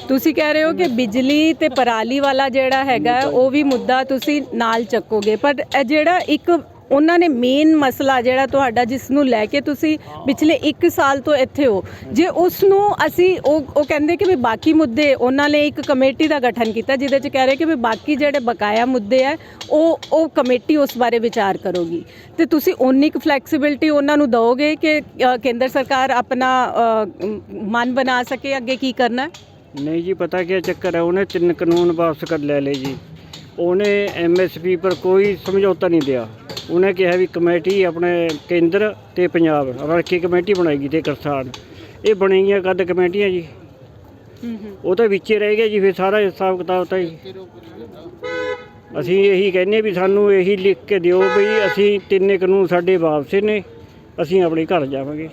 ਤੁਸੀਂ ਕਹਿ ਰਹੇ ਹੋ ਕਿ ਬਿਜਲੀ ਤੇ ਪਰਾਲੀ ਵਾਲਾ ਜਿਹੜਾ ਹੈਗਾ ਉਹ ਵੀ ਮੁੱਦਾ ਤੁਸੀਂ ਨਾਲ ਚੱਕੋਗੇ, ਪਰ ਇਹ ਜਿਹੜਾ ਇੱਕ ਉਹਨਾਂ ਨੇ ਮੇਨ ਮਸਲਾ ਜਿਹੜਾ ਤੁਹਾਡਾ ਜਿਸ ਨੂੰ ਲੈ ਕੇ ਤੁਸੀਂ ਪਿਛਲੇ 1 ਸਾਲ ਤੋਂ ਇੱਥੇ ਹੋ, ਜੇ ਉਸ ਨੂੰ ਅਸੀਂ ਉਹ ਕਹਿੰਦੇ ਕਿ ਵੀ ਬਾਕੀ ਮੁੱਦੇ ਉਹਨਾਂ ਨੇ ਇੱਕ ਕਮੇਟੀ ਦਾ ਗਠਨ ਕੀਤਾ ਜਿਹਦੇ 'ਚ ਕਹਿ ਰਹੇ ਕਿ ਵੀ ਬਾਕੀ ਜਿਹੜੇ ਬਕਾਇਆ ਮੁੱਦੇ ਹੈ ਉਹ ਕਮੇਟੀ ਉਸ ਬਾਰੇ ਵਿਚਾਰ ਕਰੋਗੀ, ਤੇ ਤੁਸੀਂ ਉਨੀ ਕੁ ਫਲੈਕਸੀਬਿਲਿਟੀ ਉਹਨਾਂ ਨੂੰ ਦਿਓਗੇ ਕਿ ਕੇਂਦਰ ਸਰਕਾਰ ਆਪਣਾ ਮਨ ਬਣਾ ਸਕੇ ਅੱਗੇ ਕੀ ਕਰਨਾ? ਨਹੀਂ ਜੀ, ਪਤਾ ਕੀ ਚੱਕਰ ਹੈ, ਉਹਨੇ 3 ਕਾਨੂੰਨ ਵਾਪਸ ਕਰ ਲੈ ਲਏ ਜੀ। ਉਹਨੇ MSP ਪਰ ਕੋਈ ਸਮਝੌਤਾ ਨਹੀਂ ਦਿਆ। ਉਹਨੇ ਕਿਹਾ ਵੀ ਕਮੇਟੀ ਆਪਣੇ ਕੇਂਦਰ ਤੇ ਪੰਜਾਬ ਰਲ ਕੇ ਕਮੇਟੀ ਬਣਾਏਗੀ ਤੇ ਕਿਸਾਨ। ਇਹ ਬਣੇਗੀਆਂ ਕਦ ਕਮੇਟੀਆਂ ਜੀ? ਉਹ ਤਾਂ ਵਿੱਚੇ ਰਹਿ ਗਿਆ ਜੀ। ਫਿਰ ਸਾਰਾ ਹਿਸਾਬ ਕਿਤਾਬ ਤਾਂ ਜੀ ਅਸੀਂ ਇਹੀ ਕਹਿੰਦੇ ਵੀ ਸਾਨੂੰ ਇਹੀ ਲਿਖ ਕੇ ਦਿਓ ਵੀ ਅਸੀਂ 3 ਕਾਨੂੰਨ ਸਾਡੇ ਵਾਪਸ ਨੇ, ਅਸੀਂ ਆਪਣੇ ਘਰ ਜਾਵਾਂਗੇ।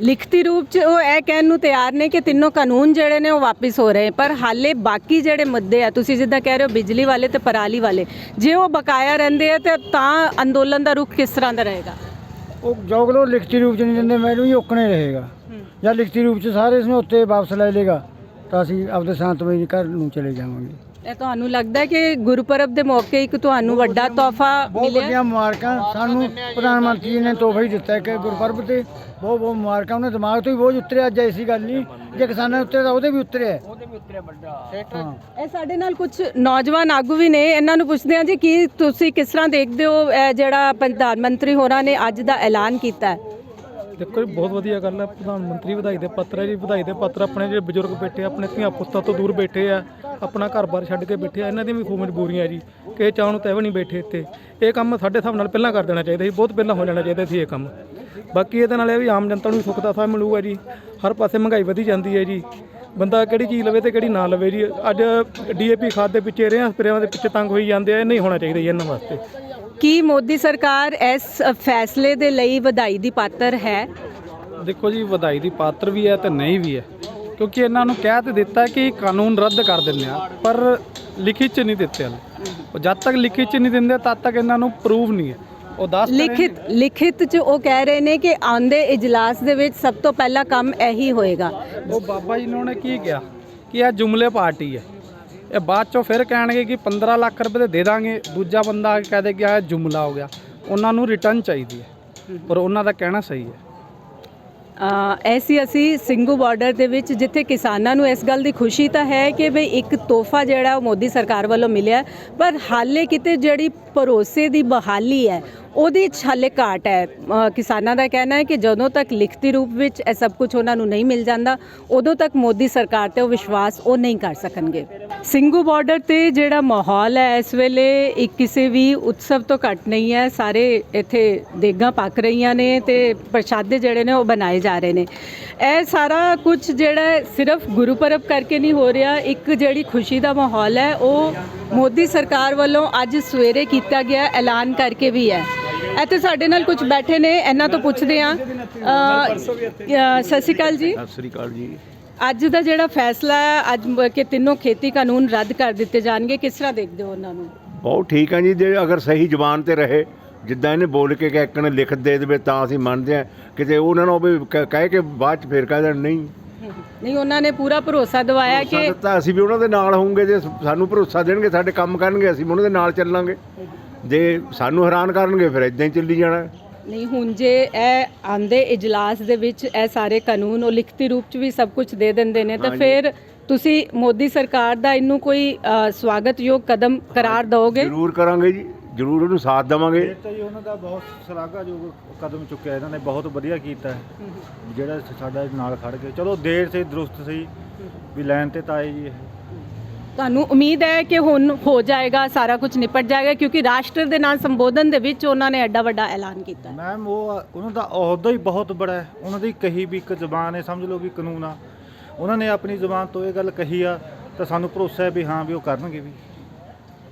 ਲਿਖਤੀ ਰੂਪ 'ਚ ਉਹ ਇਹ ਕਹਿਣ ਨੂੰ ਤਿਆਰ ਨੇ ਕਿ ਤਿੰਨੋਂ ਕਾਨੂੰਨ ਜਿਹੜੇ ਨੇ ਉਹ ਵਾਪਿਸ ਹੋ ਰਹੇ, ਪਰ ਹਾਲੇ ਬਾਕੀ ਜਿਹੜੇ ਮੁੱਦੇ ਆ ਤੁਸੀਂ ਜਿੱਦਾਂ ਕਹਿ ਰਹੇ ਹੋ ਬਿਜਲੀ ਵਾਲੇ ਤੇ ਪਰਾਲੀ ਵਾਲੇ, ਜੇ ਉਹ ਬਕਾਇਆ ਰਹਿੰਦੇ ਆ ਤੇ ਤਾਂ ਅੰਦੋਲਨ ਦਾ ਰੁਖ ਕਿਸ ਤਰ੍ਹਾਂ ਦਾ ਰਹੇਗਾ? ਉਹ ਜੋਗਲੋ ਲਿਖਤੀ ਰੂਪ 'ਚ ਨਹੀਂ ਦਿੰਦੇ, ਮੈਨੂੰ ਹੀ ਔਕਣੇ ਰਹੇਗਾ। ਜਾਂ ਲਿਖਤੀ ਰੂਪ 'ਚ ਸਾਰੇ ਇਸਨੂੰ ਉੱਤੇ ਵਾਪਸ ਲੈ ਲੇਗਾ ਤਾਂ ਅਸੀਂ ਆਪਦੇ ਸ਼ਾਂਤਮਈ ਘਰ ਨੂੰ ਚਲੇ ਜਾਵਾਂਗੇ। ਇਹ ਤੁਹਾਨੂੰ ਲੱਗਦਾ ਹੈ ਕਿ ਗੁਰਪੁਰਬ ਦੇ ਮੌਕੇ ਇੱਕ ਤੁਹਾਨੂੰ ਵੱਡਾ ਤੋਹਫਾ ਬਹੁਤ ਮਿਲਿਆ? ਵੱਡੀਆਂ ਮੁਬਾਰਕਾਂ ਸਾਨੂੰ ਪ੍ਰਧਾਨ ਮੰਤਰੀ ਨੇ ਤੋਹਫਾ ਹੀ ਦਿੱਤਾ ਕਿ ਗੁਰਪੁਰਬ ਤੇ ਬਹੁਤ ਬਹੁਤ ਮੁਬਾਰਕਾਂ। ਉਹਨੇ ਦਿਮਾਗ ਤੋਂ ਹੀ ਬੋਝ ਉਤਰਿਆ। ਅੱਜ ਐਸੀ ਗੱਲ ਨਹੀਂ ਜੇ ਕਿਸਾਨਾਂ ਉੱਤੇ ਤਾਂ ਉਹਦੇ ਵੀ ਉਤਰਿਆ। ਇਹ ਸਾਡੇ ਨਾਲ ਕੁਝ ਨੌਜਵਾਨ ਆਗੂ ਵੀ ਨੇ, ਇਹਨਾਂ ਨੂੰ ਪੁੱਛਦੇ ਹਾਂ ਜੀ ਕੀ ਤੁਸੀਂ ਕਿਸ ਤਰ੍ਹਾਂ ਦੇਖਦੇ ਹੋ ਇਹ ਜਿਹੜਾ ਪ੍ਰਧਾਨ ਮੰਤਰੀ ਹੋਰਾਂ ਨੇ ਅੱਜ ਦਾ ਐਲਾਨ ਕੀਤਾ ਹੈ? ਦੇਖੋ ਜੀ, ਬਹੁਤ ਵਧੀਆ ਗੱਲ ਹੈ। ਪ੍ਰਧਾਨ ਮੰਤਰੀ ਵਧਾਈ ਦੇ ਪੱਤਰ ਹੈ ਜੀ। ਵਧਾਈ ਦੇ ਪੱਤਰ ਆਪਣੇ ਜਿਹੜੇ ਬਜ਼ੁਰਗ ਬੈਠੇ ਆ, ਆਪਣੇ ਧੀਆਂ ਪੁੱਤਾਂ ਤੋਂ ਦੂਰ ਬੈਠੇ ਆ, ਆਪਣਾ ਘਰ-ਬਾਰ ਛੱਡ ਕੇ ਬੈਠੇ ਆ, ਇਹਨਾਂ ਦੀਆਂ ਵੀ ਖੂਬ ਮਜਬੂਰੀਆਂ ਜੀ ਕਿ ਚਾਹ ਨੂੰ ਤੈਵ ਨਹੀਂ ਬੈਠੇ ਇੱਥੇ। ਇਹ ਕੰਮ ਸਾਡੇ ਹਿਸਾਬ ਨਾਲ ਪਹਿਲਾਂ ਕਰ ਦੇਣਾ ਚਾਹੀਦਾ ਸੀ, ਬਹੁਤ ਪਹਿਲਾਂ ਹੋ ਜਾਣਾ ਚਾਹੀਦਾ ਸੀ ਇਹ ਕੰਮ। ਬਾਕੀ ਇਹਦੇ ਨਾਲ ਇਹ ਵੀ ਆਮ ਜਨਤਾ ਨੂੰ ਸੁੱਖ ਦਾ ਸਾਹ ਮਿਲੂਗਾ ਜੀ। ਹਰ ਪਾਸੇ ਮਹਿੰਗਾਈ ਵਧੀ ਜਾਂਦੀ ਹੈ ਜੀ, ਬੰਦਾ ਕਿਹੜੀ ਚੀਜ਼ ਲਵੇ ਤੇ ਕਿਹੜੀ ਨਾ ਲਵੇ ਜੀ। ਅੱਜ DAP ਖਾਦ ਦੇ ਪਿੱਛੇ ਰੇਹਾਂ ਸਪਰੇਆਂ ਦੇ ਪਿੱਛੇ ਤੰਗ ਹੋਈ ਜਾਂਦੇ ਆ, ਇਹ ਨਹੀਂ ਹੋਣਾ ਚਾਹੀਦਾ ਜੀ ਇਹਨਾਂ ਵਾਸਤੇ। ਕੀ ਮੋਦੀ ਸਰਕਾਰ ਇਸ ਫੈਸਲੇ ਦੇ ਲਈ ਵਧਾਈ ਦੀ ਪਾਤਰ ਹੈ? ਦੇਖੋ ਜੀ, ਵਧਾਈ ਦੀ ਪਾਤਰ ਵੀ ਹੈ ਤੇ ਨਹੀਂ ਵੀ ਹੈ, ਕਿਉਂਕਿ ਇਹਨਾਂ ਨੂੰ ਕਹਿ ਤੇ ਦਿੱਤਾ ਕਿ ਕਾਨੂੰਨ ਰੱਦ ਕਰ ਦਿੰਦੇ ਆ, ਪਰ ਲਿਖਿਤ 'ਚ ਨਹੀਂ ਦਿੱਤੇ ਹਲੇ। ਜਦ ਤੱਕ ਲਿਖਿਤ 'ਚ ਨਹੀਂ ਦਿੰਦੇ ਤਦ ਤੱਕ ਇਹਨਾਂ ਨੂੰ ਪ੍ਰੂਫ ਨਹੀਂ ਹੈ। ਉਹ ਦੱਸ ਲਿਖਿਤ 'ਚ ਉਹ ਕਹਿ ਰਹੇ ਨੇ ਕਿ ਆਉਂਦੇ ਇਜਲਾਸ ਦੇ ਵਿੱਚ ਸਭ ਤੋਂ ਪਹਿਲਾ ਕੰਮ ਇਹੀ ਹੋਏਗਾ। ਉਹ ਬਾਬਾ ਜੀ ਨੇ ਕੀ ਕਿਹਾ ਕਿ ਇਹ ਜੁਮਲੇ ਪਾਰਟੀ ਹੈ। ਇਹ ਬਾਅਦ 'ਚੋਂ ਫਿਰ ਕਹਿਣਗੇ ਕਿ 15 ਲੱਖ ਰੁਪਏ ਦੇ ਦਾਂਗੇ, ਦੂਜਾ ਬੰਦਾ ਕਹਿ ਦੇ ਕਿ ਇਹ ਜੁਮਲਾ ਹੋ ਗਿਆ। ਉਹਨਾਂ ਨੂੰ ਰਿਟਰਨ ਚਾਹੀਦੀ ਹੈ, ਪਰ ਉਹਨਾਂ ਦਾ ਕਹਿਣਾ ਸਹੀ ਹੈ। ਐਸੀ ਅਸੀਂ ਸਿੰਘੂ ਬਾਰਡਰ ਦੇ ਵਿੱਚ ਜਿੱਥੇ ਕਿਸਾਨਾਂ ਨੂੰ ਇਸ ਗੱਲ ਦੀ ਖੁਸ਼ੀ ਤਾਂ ਹੈ ਕਿ ਬਈ ਇੱਕ ਤੋਹਫਾ ਜਿਹੜਾ ਉਹ ਮੋਦੀ ਸਰਕਾਰ ਵੱਲੋਂ ਮਿਲਿਆ, ਪਰ ਹਾਲੇ ਕਿਤੇ ਜਿਹੜੀ ਭਰੋਸੇ ਦੀ ਬਹਾਲੀ ਹੈ ਉਹਦੀ ਹਾਲੇ ਘਾਟ ਹੈ। ਕਿਸਾਨਾਂ ਦਾ ਕਹਿਣਾ ਹੈ ਕਿ ਜਦੋਂ ਤੱਕ ਲਿਖਤੀ ਰੂਪ ਵਿੱਚ ਇਹ ਸਭ ਕੁਝ ਉਹਨਾਂ ਨੂੰ ਨਹੀਂ ਮਿਲ ਜਾਂਦਾ ਉਦੋਂ ਤੱਕ ਮੋਦੀ ਸਰਕਾਰ ਤੇ ਉਹ ਵਿਸ਼ਵਾਸ ਉਹ ਨਹੀਂ ਕਰ ਸਕਣਗੇ। ਸਿੰਘੂ ਬਾਰਡਰ ਤੇ ਜਿਹੜਾ ਮਾਹੌਲ ਹੈ ਇਸ ਵੇਲੇ ਇੱਕ ਕਿਸੇ ਵੀ ਉਤਸਵ ਤੋਂ ਘੱਟ ਨਹੀਂ ਹੈ। ਸਾਰੇ ਇੱਥੇ ਦੇਗਾਂ ਪੱਕ ਰਹੀਆਂ ਨੇ ਤੇ ਪ੍ਰਸ਼ਾਦੇ ਜਿਹੜੇ ਨੇ ਉਹ ਬਣਾਏ ਜਾ ਰਹੇ ਨੇ। ਇਹ ਸਾਰਾ ਕੁਝ ਜਿਹੜਾ ਸਿਰਫ ਗੁਰਪੁਰਬ ਕਰਕੇ ਨਹੀਂ ਹੋ ਰਿਹਾ, ਇੱਕ ਜਿਹੜੀ ਖੁਸ਼ੀ ਦਾ ਮਾਹੌਲ ਹੈ ਉਹ ਮੋਦੀ ਸਰਕਾਰ ਵੱਲੋਂ ਅੱਜ ਸਵੇਰੇ ਕੀਤਾ ਗਿਆ ਐਲਾਨ ਕਰਕੇ ਵੀ ਹੈ। ਇੱਥੇ ਸਾਡੇ ਨਾਲ ਕੁਝ ਬੈਠੇ ਨੇ, ਇਹਨਾਂ ਤੋਂ ਪੁੱਛਦੇ ਹਾਂ। ਸਤਿ ਸ਼੍ਰੀ ਅਕਾਲ ਜੀ। ਸਤਿ ਸ੍ਰੀ ਅਕਾਲ ਜੀ। ਅੱਜ ਦਾ ਜਿਹੜਾ ਫੈਸਲਾ ਹੈ ਅੱਜ ਕਿ ਤਿੰਨੋਂ ਖੇਤੀ ਕਾਨੂੰਨ ਰੱਦ ਕਰ ਦਿੱਤੇ ਜਾਣਗੇ, ਕਿਸ ਤਰ੍ਹਾਂ ਦੇਖਦੇ ਹੋ ਉਹਨਾਂ ਨੂੰ? ਬਹੁਤ ਠੀਕ ਹੈ ਜੀ, ਜੇ ਅਗਰ ਸਹੀ ਜ਼ੁਬਾਨ ਤੇ ਰਹੇ, ਜਿੱਦਾਂ ਇਹਨੇ ਬੋਲ ਕੇ ਕਿ ਇੱਕ ਨੇ ਲਿਖ ਦੇ ਦੇਵੇ ਤਾਂ ਅਸੀਂ ਮੰਨਦੇ ਹਾਂ। ਕਿਤੇ ਉਹਨਾਂ ਨੂੰ ਵੀ ਕਹਿ ਕੇ ਬਾਅਦ ਚ ਫੇਰ ਕਹਿ ਦੇਣ ਨਹੀਂ ਉਹਨਾਂ ਨੇ ਪੂਰਾ ਭਰੋਸਾ ਦਿਵਾਇਆ ਕਿ ਤਾਂ ਅਸੀਂ ਵੀ ਉਹਨਾਂ ਦੇ ਨਾਲ ਹੋਵਾਂਗੇ। ਜੇ ਸਾਨੂੰ ਭਰੋਸਾ ਦੇਣਗੇ, ਸਾਡੇ ਕੰਮ ਕਰਨਗੇ, ਅਸੀਂ ਉਹਨਾਂ ਦੇ ਨਾਲ ਚੱਲਾਂਗੇ। ਜੇ ਸਾਨੂੰ ਹੈਰਾਨ ਕਰਨਗੇ ਫਿਰ ਇਦਾਂ ਹੀ ਚੱਲੀ ਜਾਣਾ। ਨਹੀਂ, ਹੁਣ ਜੇ ਇਹ ਆਂਦੇ ਇਜਲਾਸ ਦੇ ਵਿੱਚ ਇਹ ਸਾਰੇ ਕਾਨੂੰਨ ਉਹ ਲਿਖਤੀ ਰੂਪ 'ਚ ਵੀ ਸਭ ਕੁਝ ਦੇ ਦਿੰਦੇ ਨੇ ਤਾਂ ਫਿਰ ਤੁਸੀਂ ਮੋਦੀ ਸਰਕਾਰ ਦਾ ਇਹਨੂੰ ਕੋਈ ਸਵਾਗਤਯੋਗ ਕਦਮ ਕਰਾਰ ਦਿਓਗੇ? ਜ਼ਰੂਰ ਕਰਾਂਗੇ ਜੀ, ਜ਼ਰੂਰ ਉਹਨੂੰ ਸਾਥ ਦੇਵਾਂਗੇ। ਇਹ ਤਾਂ ਜੀ ਉਹਨਾਂ ਦਾ ਬਹੁਤ ਸ਼ਲਾਘਾਯੋਗ ਕਦਮ ਚੁੱਕਿਆ, ਇਹਨਾਂ ਨੇ ਬਹੁਤ ਵਧੀਆ ਕੀਤਾ ਜਿਹੜਾ ਸਾਡਾ ਨਾਲ ਖੜ ਕੇ। ਚਲੋ ਦੇਰ ਸੇ ਦਰੁਸਤ ਸੀ ਵੀ ਲਾਈਨ ਤੇ ਤਾਂ ਆਏ ਜੀ। ਇਹ ਤੁਹਾਨੂੰ ਉਮੀਦ ਹੈ ਕਿ ਹੁਣ ਹੋ ਜਾਏਗਾ, ਸਾਰਾ ਕੁਝ ਨਿਪਟ ਜਾਏਗਾ, ਕਿਉਂਕਿ ਰਾਸ਼ਟਰ ਦੇ ਨਾਲ ਸੰਬੋਧਨ ਦੇ ਵਿੱਚ ਉਹਨਾਂ ਨੇ ਐਡਾ ਵੱਡਾ ਐਲਾਨ ਕੀਤਾ? ਮੈਮ ਉਹਨਾਂ ਦਾ ਅਹੁਦਾ ਹੀ ਬਹੁਤ ਬੜਾ ਹੈ। ਉਹਨਾਂ ਦੀ ਕਹੀ ਵੀ ਇੱਕ ਜ਼ਬਾਨ ਹੈ, ਸਮਝ ਲਓ ਵੀ ਕਾਨੂੰਨ ਆ। ਉਹਨਾਂ ਨੇ ਆਪਣੀ ਜ਼ਬਾਨ ਤੋਂ ਇਹ ਗੱਲ ਕਹੀ ਆ ਤਾਂ ਸਾਨੂੰ ਭਰੋਸਾ ਹੈ ਵੀ ਹਾਂ ਵੀ ਉਹ ਕਰਨਗੇ ਵੀ।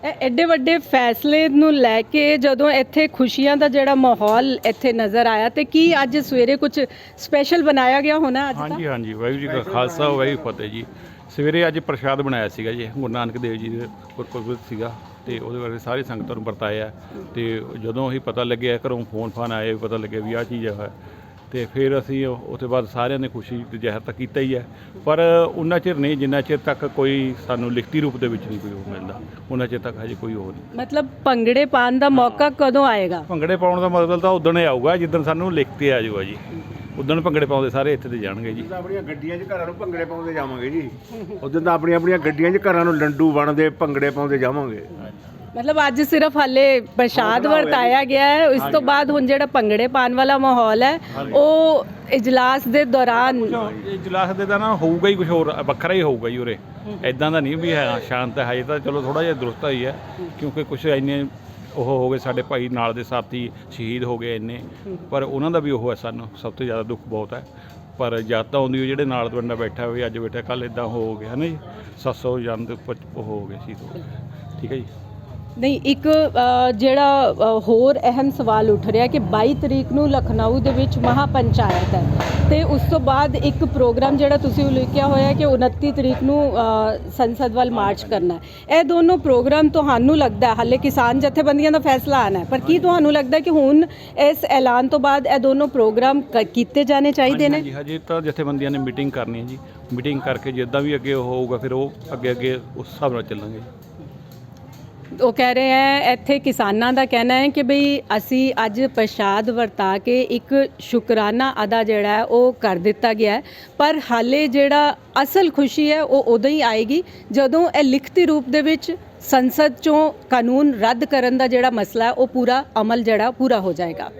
ਇਹ ਐਡੇ ਵੱਡੇ ਫੈਸਲੇ ਨੂੰ ਲੈ ਕੇ ਜਦੋਂ ਇੱਥੇ ਖੁਸ਼ੀਆਂ ਦਾ ਜਿਹੜਾ ਮਾਹੌਲ ਇੱਥੇ ਨਜ਼ਰ ਆਇਆ ਤੇ ਕੀ ਅੱਜ ਸਵੇਰੇ ਕੁਝ ਸਪੈਸ਼ਲ ਬਣਾਇਆ ਗਿਆ ਹੋਣਾ ਅੱਜ? ਹਾਂਜੀ ਹਾਂਜੀ, ਵਾਹਿਗੁਰੂ ਜੀ ਕਾ ਖਾਲਸਾ ਵਾਹਿਗੁਰੂ ਫਤਿਹ ਜੀ। ਸਵੇਰੇ ਅੱਜ ਪ੍ਰਸ਼ਾਦ ਬਣਾਇਆ ਸੀਗਾ ਜੀ, ਗੁਰੂ ਨਾਨਕ ਦੇਵ ਜੀ ਦੇ ਗੁਰਪੁਰਬ ਸੀਗਾ ਤੇ ਉਹਦੇ ਬਾਰੇ ਸਾਰੀ ਸੰਗਤਾਂ ਨੂੰ ਵਰਤਾਇਆ। ਤੇ ਜਦੋਂ ਹੀ ਪਤਾ ਲੱਗਿਆ, ਘਰੋਂ ਫੋਨ ਆਏ, ਪਤਾ ਲੱਗਿਆ ਵੀ ਆਹ ਚੀਜ਼ ਹੈ ਤੇ ਫਿਰ ਅਸੀਂ ਉਸ ਤੋਂ ਬਾਅਦ ਸਾਰਿਆਂ ਨੇ ਖੁਸ਼ੀ ਜ਼ਾਹਿਰ ਤਾਂ ਕੀਤਾ ਹੀ ਹੈ, ਪਰ ਉਨਾ ਚਿਰ ਨਹੀਂ ਜਿੰਨਾ ਚਿਰ ਤੱਕ ਕੋਈ ਸਾਨੂੰ ਲਿਖਤੀ ਰੂਪ ਦੇ ਵਿੱਚ ਨਹੀਂ ਕੋਈ ਉਹ ਮਿਲਦਾ, ਉਹਨਾਂ ਚਿਰ ਤੱਕ ਹਜੇ ਕੋਈ ਹੋਰ ਨਹੀਂ। ਮਤਲਬ ਭੰਗੜੇ ਪਾਉਣ ਦਾ ਮੌਕਾ ਕਦੋਂ ਆਏਗਾ? ਭੰਗੜੇ ਪਾਉਣ ਦਾ ਮਤਲਬ ਤਾਂ ਉਦਣ ਹੀ ਆਊਗਾ ਜਿੱਦਣ ਸਾਨੂੰ ਲਿਖ ਕੇ ਆ ਜਾਊਗਾ ਜੀ। ਉਦਣ ਭੰਗੜੇ ਪਾਉਂਦੇ ਸਾਰੇ ਇੱਥੇ ਤੇ ਜਾਣਗੇ ਜੀ। ਆਪਣੀਆਂ ਗੱਡੀਆਂ 'ਚ ਘਰਾਂ ਨੂੰ ਭੰਗੜੇ ਪਾਉਂਦੇ ਜਾਵਾਂਗੇ ਜੀ। ਉਦੋਂ ਤਾਂ ਆਪਣੀਆਂ ਗੱਡੀਆਂ 'ਚ ਘਰਾਂ ਨੂੰ ਲੰਡੂ ਬਣਦੇ ਭੰਗੜੇ ਪਾਉਂਦੇ ਜਾਵਾਂਗੇ। ਮਤਲਬ ਅੱਜ ਸਿਰਫ ਹਾਲੇ ਪ੍ਰਸ਼ਾਦ ਵਰਤਾਇਆ ਗਿਆ ਹੈ, ਇਸ ਤੋਂ ਬਾਅਦ ਹੁਣ ਜਿਹੜਾ ਭੰਗੜੇ ਪਾਉਣ ਵਾਲਾ ਮਾਹੌਲ ਹੈ ਉਹ ਇਜਲਾਸ ਦੇ ਦੌਰਾਨ ਇਜਲਾਸ ਦੇ ਦੌਰਾਨ ਹੋਊਗਾ ਹੀ, ਕੁਝ ਹੋਰ ਵੱਖਰਾ ਹੀ ਹੋਊਗਾ ਜੀ ਉਰੇ। ਇਦਾਂ ਦਾ ਨਹੀਂ ਵੀ ਹੈ ਸ਼ਾਂਤ ਹੈ, ਹਜੇ ਤਾਂ ਚਲੋ ਥੋੜਾ ਜਿਹਾ ਦਰੁਸਤ ਹੀ ਹੈ ਕਿਉਂਕਿ ਕੁਝ ਇੰਨੇ ਉਹ ਹੋ ਗਏ, ਸਾਡੇ ਭਾਈ ਨਾਲ ਦੇ ਸਾਥੀ ਸ਼ਹੀਦ ਹੋ ਗਏ ਇੰਨੇ, ਪਰ ਉਹਨਾਂ ਦਾ ਵੀ ਉਹ ਹੈ, ਸਾਨੂੰ ਸਭ ਤੋਂ ਜ਼ਿਆਦਾ ਦੁੱਖ ਬਹੁਤ ਹੈ। ਪਰ ਜਦ ਤਾਂ ਆਉਂਦੀ ਜਿਹੜੇ ਨਾਲ ਬੰਦਾ ਬੈਠਾ ਹੋਵੇ, ਅੱਜ ਬੈਠਾ ਕੱਲ੍ਹ ਇੱਦਾਂ ਹੋ ਗਿਆ ਹੈ ਨਾ ਜੀ, 700 ਜਨ ਦੇ ਉੱਪਰ ਉਹ ਹੋ ਗਏ ਸ਼ਹੀਦ ਹੋ ਗਏ। ਠੀਕ ਹੈ ਜੀ। ਨਹੀਂ, ਇੱਕ ਜਿਹੜਾ ਹੋਰ ਅਹਿਮ ਸਵਾਲ ਉੱਠ ਰਿਹਾ ਕਿ 22 ਤਰੀਕ ਨੂੰ ਲਖਨਊ ਦੇ ਵਿੱਚ ਮਹਾਪੰਚਾਇਤ ਹੈ ਤੇ ਉਸ ਤੋਂ ਬਾਅਦ ਇੱਕ ਪ੍ਰੋਗਰਾਮ ਜਿਹੜਾ ਤੁਸੀਂ ਲਿਖਿਆ ਹੋਇਆ ਕਿ 29 ਤਰੀਕ ਨੂੰ ਸੰਸਦ ਵੱਲ ਮਾਰਚ ਕਰਨਾ ਹੈ। ਇਹ ਦੋਨੋਂ ਪ੍ਰੋਗਰਾਮ ਤੁਹਾਨੂੰ ਲੱਗਦਾ ਹਾਲੇ ਕਿਸਾਨ ਜਥੇਬੰਦੀਆਂ ਦਾ ਫੈਸਲਾ ਆਣਾ ਹੈ, ਪਰ ਕੀ ਤੁਹਾਨੂੰ ਲੱਗਦਾ ਕਿ ਹੁਣ ਇਸ ਐਲਾਨ ਤੋਂ ਬਾਅਦ ਇਹ ਦੋਨੋਂ ਪ੍ਰੋਗਰਾਮ ਕੀਤੇ ਜਾਣੇ ਚਾਹੀਦੇ ਨੇ? ਹਾਂਜੀ, ਹਜੇ ਤਾਂ ਜਥੇਬੰਦੀਆਂ ਨੇ ਮੀਟਿੰਗ ਕਰਨੀ ਹੈ ਜੀ। ਮੀਟਿੰਗ ਕਰਕੇ ਜਿੱਦਾਂ ਵੀ ਅੱਗੇ ਉਹ ਹੋਊਗਾ ਫਿਰ ਉਹ ਅੱਗੇ ਉਸ ਹਿਸਾਬ ਨਾਲ ਚੱਲਾਂਗੇ। ਉਹ ਕਹਿ ਰਹੇ ਹੈ, ਇੱਥੇ ਕਿਸਾਨਾਂ ਦਾ ਕਹਿਣਾ ਹੈ ਕਿ ਬਈ ਅਸੀਂ ਅੱਜ ਪ੍ਰਸ਼ਾਦ ਵਰਤਾ ਕੇ ਇੱਕ ਸ਼ੁਕਰਾਨਾ ਅਦਾ ਜਿਹੜਾ ਹੈ ਉਹ ਕਰ ਦਿੱਤਾ ਗਿਆ ਹੈ, ਪਰ ਹਾਲੇ ਜਿਹੜਾ ਅਸਲ ਖੁਸ਼ੀ ਹੈ ਉਹ ਉਦੋਂ ਹੀ ਆਏਗੀ ਜਦੋਂ ਇਹ ਲਿਖਤੀ ਰੂਪ ਦੇ ਵਿੱਚ ਸੰਸਦ 'ਚੋਂ ਕਾਨੂੰਨ ਰੱਦ ਕਰਨ ਦਾ ਜਿਹੜਾ ਮਸਲਾ ਹੈ ਉਹ ਪੂਰਾ ਅਮਲ ਜਿਹੜਾ ਪੂਰਾ ਹੋ ਜਾਏਗਾ।